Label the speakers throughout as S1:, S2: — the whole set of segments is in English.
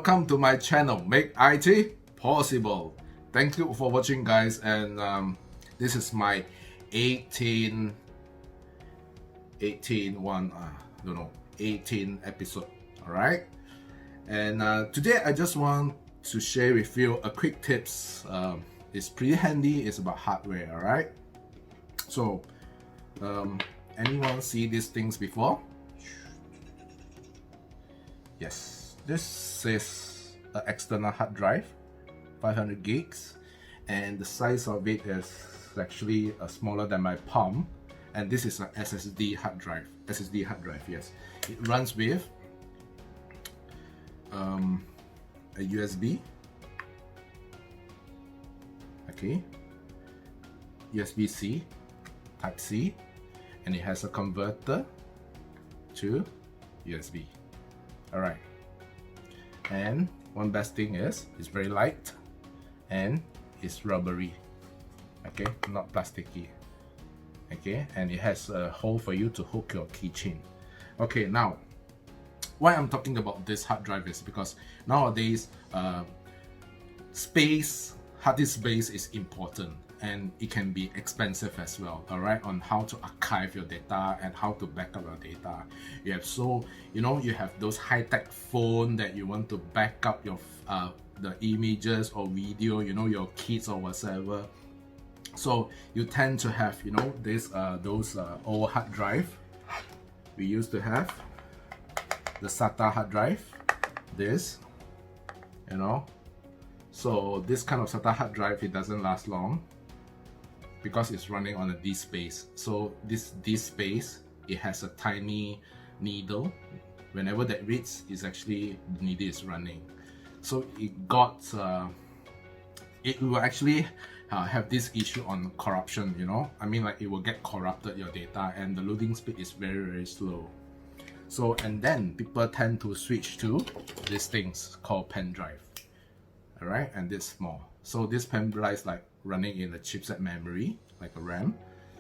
S1: welcome to my channel, Make IT Possible. Thank you for watching, guys, and this is my 18 episode, alright? And today I just want to share with you a quick tips. It's pretty handy, it's about hardware, alright? So, anyone see these things before? Yes, this is an external hard drive, 500 gigs, and the size of it is actually smaller than my palm. And this is an SSD hard drive. Yes, it runs with a USB, okay, USB-C, Type-C, and it has a converter to USB. Alright, and one best thing is it's very light and it's rubbery, okay, not plasticky, okay, and it has a hole for you to hook your keychain. Okay, now why I'm talking about this hard drive is because nowadays hard disk space is important, and it can be expensive as well, alright, on how to archive your data and how to back up your data. You have those high-tech phone that you want to back up your the images or video, your kids or whatever. So you tend to have those old hard drive. We used to have the SATA hard drive, so this kind of SATA hard drive, it doesn't last long because it's running on a disk space. So this disk space, it has a tiny needle. Whenever that reads, it's actually the needle is running. So it will actually have this issue on corruption, I mean, like, it will get corrupted, your data, and the loading speed is very, very slow. So, and then people tend to switch to these things called pen drive. Alright, and this small. So this pen drive is like running in a chipset memory, like a RAM.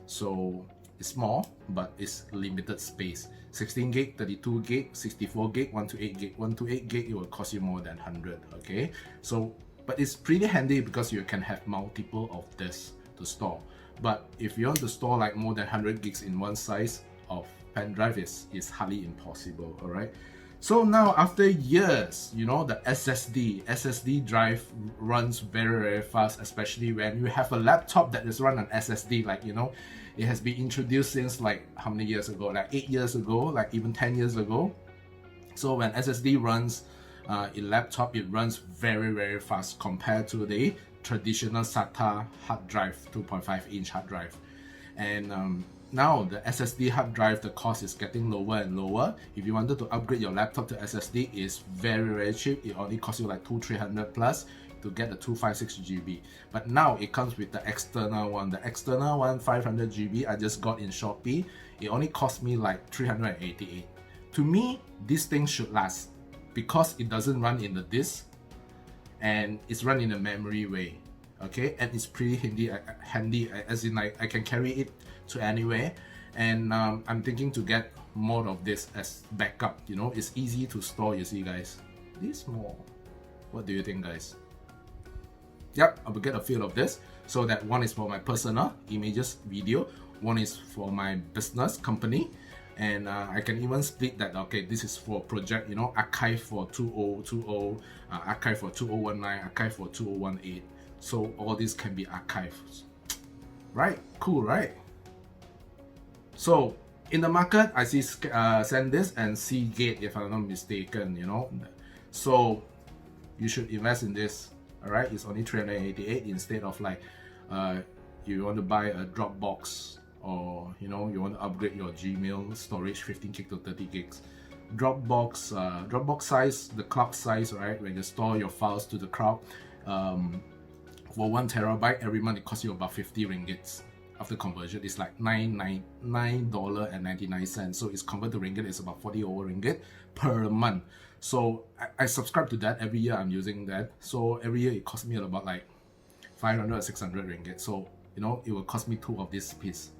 S1: So it's small, but it's limited space. 16 gig, 32 gig, 64 gig, 128 gig. 128 gig, it will cost you more than 100, okay? So, but it's pretty handy because you can have multiple of this to store. But if you want to store like more than 100 gigs in one size of pen drive, is hardly impossible, alright? So now, after years, the SSD drive runs very, very fast, especially when you have a laptop that is run on SSD. Like, it has been introduced since like how many years ago? Like 8 years ago, like even 10 years ago. So when SSD runs in laptop, it runs very, very fast compared to the traditional SATA hard drive, 2.5-inch hard drive. And now the SSD hard drive, the cost is getting lower and lower. If you wanted to upgrade your laptop to SSD, it's very, very cheap. It only costs you like 200-300 plus to get the 256 GB. But now it comes with the external one. The external one, 500 GB, I just got in Shopee. It only cost me like 388. To me, this thing should last because it doesn't run in the disk and it's run in a memory way. Okay, and it's pretty handy, as in like I can carry it to anywhere, and I'm thinking to get more of this as backup. It's easy to store. You see, guys, this small. What do you think, guys? Yep, I will get a feel of this. So that one is for my personal images, video. One is for my business company, and I can even split that. Okay, this is for project, archive for 2020, archive for 2019, archive for 2018. So all this can be archived, right? Cool, right? So in the market, I see SanDisk and Seagate, if I'm not mistaken. So you should invest in this. All right, it's only 388 instead of like you want to buy a Dropbox, or you want to upgrade your Gmail storage 15 gig to 30 gigs. Dropbox size, the cloud size, right? When you store your files to the cloud. For 1 terabyte every month, it costs you about 50 ringgits. After conversion, it's like $9.99. So it's converted to ringgit, it's about 40 over ringgit per month. So I subscribe to that every year. I'm using that. So every year it costs me about like 500 or 600 ringgit. So it will cost me 2 of this piece.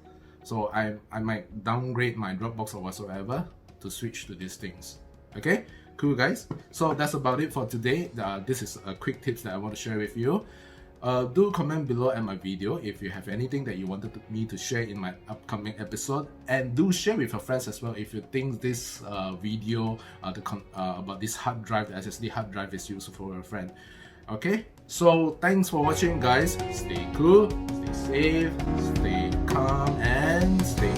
S1: So I might downgrade my Dropbox or whatsoever to switch to these things. Okay, Cool, guys. So that's about it for today. This is a quick tips that I want to share with you. Do comment below at my video if you have anything that you wanted me to share in my upcoming episode, and do share with your friends as well if you think this video about this hard drive, the SSD hard drive, is useful for your friend. Okay, so thanks for watching, guys. Stay cool, stay safe, stay calm, and stay